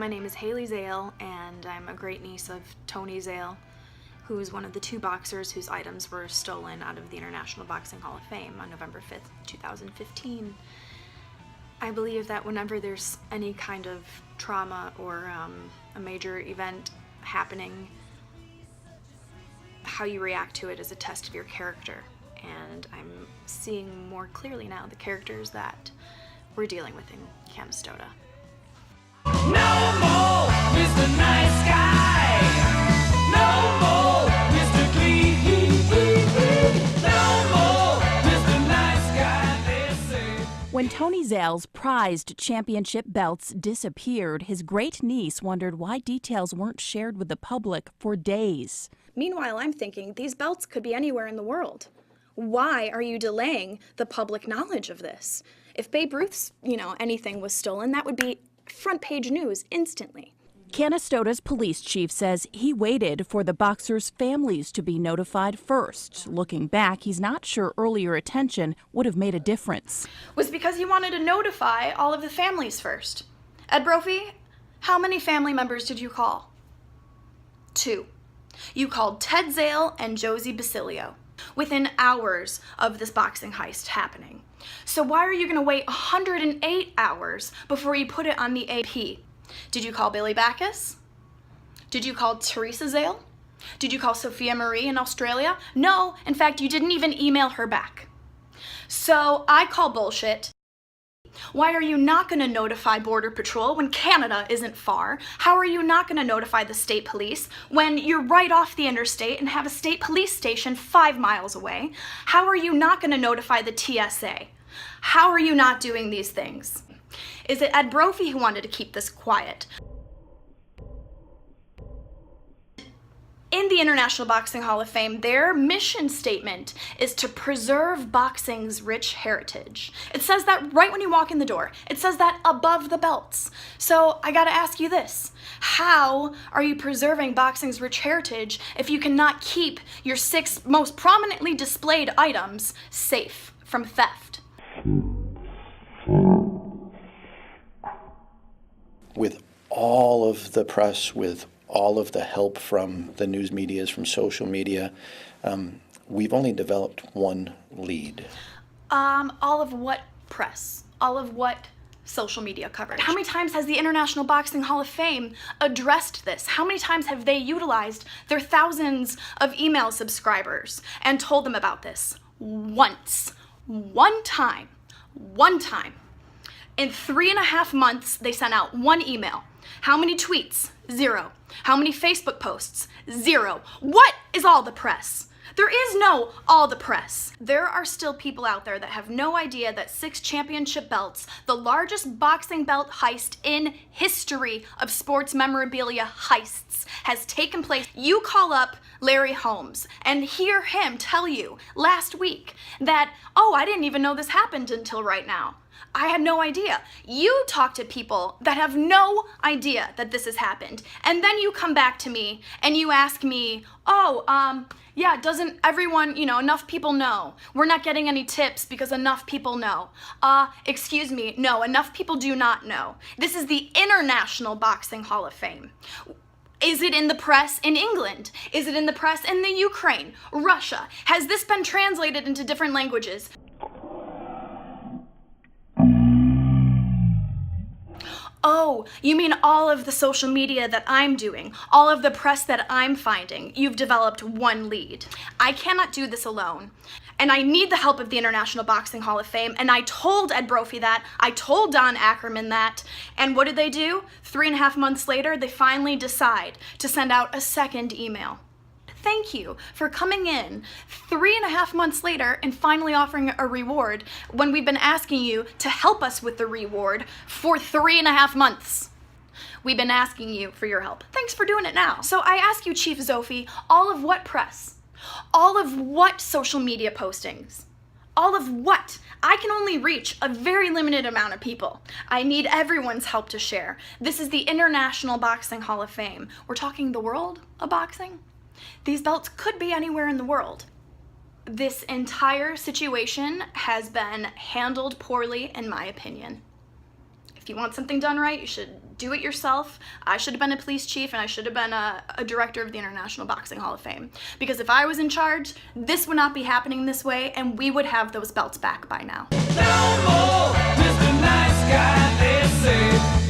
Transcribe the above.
my name is Haley Zale, and I'm a great niece of Tony Zale, who is one of the two boxers whose items were stolen out of the International Boxing Hall of Fame on November 5th, 2015. I believe that whenever there's any kind of trauma or a major event happening, how you react to it is a test of your character. And I'm seeing more clearly now the characters that we're dealing with in Canastota. No more Mr. Nice Guy. No more Mr. Clean. No more Mr. Nice Guy, they say. When Tony Zale's prized championship belts disappeared, his great niece wondered why details weren't shared with the public for days. Meanwhile, I'm thinking these belts could be anywhere in the world. Why are you delaying the public knowledge of this? If Babe Ruth's, anything was stolen, that would be front page news instantly. Canastota's police chief says he waited for the boxers' families to be notified first. Looking back, he's not sure earlier attention would have made a difference. Was because he wanted to notify all of the families first. Ed Brophy, how many family members did you call? 2. You called Ted Zale and Josie Basilio within hours of this boxing heist happening. So why are you going to wait 108 hours before you put it on the AP? Did you call Billy Backus? Did you call Teresa Zale? Did you call Sophia Marie in Australia? No, in fact, you didn't even email her back. So I call bullshit. Why are you not going to notify Border Patrol when Canada isn't far? How are you not going to notify the state police when you're right off the interstate and have a state police station 5 miles away? How are you not going to notify the TSA? How are you not doing these things? Is it Ed Brophy who wanted to keep this quiet? In the International Boxing Hall of Fame, their mission statement is to preserve boxing's rich heritage. It says that right when you walk in the door. It says that above the belts. So I gotta ask you this. How are you preserving boxing's rich heritage if you cannot keep your 6 most prominently displayed items safe from theft? With all of the press, with all of the help from the news medias, from social media, we've only developed one lead. All of what press? All of what social media coverage? How many times has the International Boxing Hall of Fame addressed this? How many times have they utilized their thousands of email subscribers and told them about this? Once. One time. One time. In 3.5 months, they sent out 1 email. How many tweets? 0. How many Facebook posts? 0. What is all the press? There is no all the press. There are still people out there that have no idea that 6 championship belts, the largest boxing belt heist in history of sports memorabilia heists, has taken place. You call up Larry Holmes and hear him tell you last week that, oh, I didn't even know this happened until right now. I had no idea. You talk to people that have no idea that this has happened. And then you come back to me and you ask me, yeah, doesn't everyone, enough people know? We're not getting any tips because enough people know. Excuse me, no, enough people do not know. This is the International Boxing Hall of Fame. Is it in the press in England? Is it in the press in the Ukraine, Russia? Has this been translated into different languages? Oh, you mean all of the social media that I'm doing, all of the press that I'm finding? You've developed one lead. I cannot do this alone. And I need the help of the International Boxing Hall of Fame. And I told Ed Brophy that. I told Don Ackerman that. And what did they do? 3.5 months later, they finally decide to send out a 2nd email. Thank you for coming in 3.5 months later and finally offering a reward when we've been asking you to help us with the reward for 3.5 months. We've been asking you for your help. Thanks for doing it now. So I ask you, Chief Zophi, all of what press? All of what social media postings? All of what? I can only reach a very limited amount of people. I need everyone's help to share. This is the International Boxing Hall of Fame. We're talking the world of boxing. These belts could be anywhere in the world. This entire situation has been handled poorly, in my opinion. If you want something done right, you should do it yourself. I should have been a police chief, and I should have been a director of the International Boxing Hall of Fame. Because if I was in charge, this would not be happening this way, and we would have those belts back by now. No more Mr. Nice Guy, they say.